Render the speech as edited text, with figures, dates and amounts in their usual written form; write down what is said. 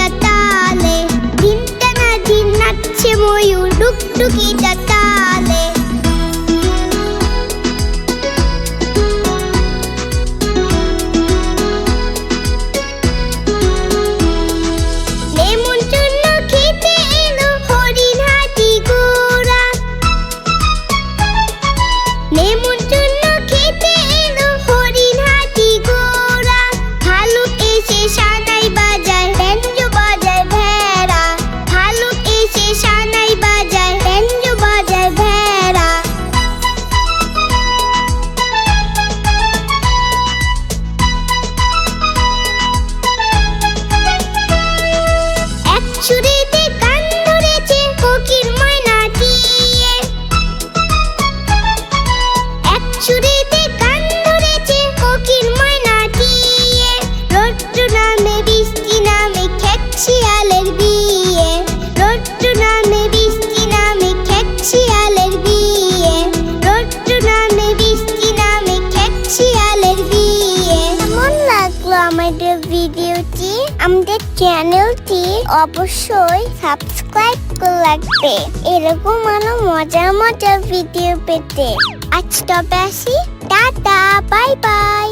তার তালে, দিন টানা দিন নাচছে ময়ূর টুকটুকি তার তালে। নেমন্তন্ন খেতে এলো হরিণ হাতি ঘোড়া, নেমন্তন্ন খেতে এলো হরিণ হাতি ঘোড়া। ভালুক এসে সানাই বাজায় ব্যাঞ্জো বাজায় ভেড়া, ভালুক এসে সানাই বাজায় ব্যাঞ্জো বাজায় ভেড়া। এক ছুরিতে কান ধরেছে ফকির ময়না দিয়ে, এক ছুরিতে কান ধরেছে ফকির ময়না দিয়ে। রৌদ্র নামে বৃষ্টি নামে খেক শিয়ালের বিয়ে, রৌদ্র নামে বৃষ্টি নামে খেক শিয়ালের বিয়ে, রৌদ্র নামে বৃষ্টি নামে খেক শিয়ালের বিয়ে। কেমন লাগলো আমাদের ভিডিওটি? আমাদের চ্যানেলটি অবশ্যই সাবস্ক্রাইব করে রাখবে এরকম আরো মজার মজার ভিডিও পেতে। আজ তবে আসি, টাটা, বাই বাই।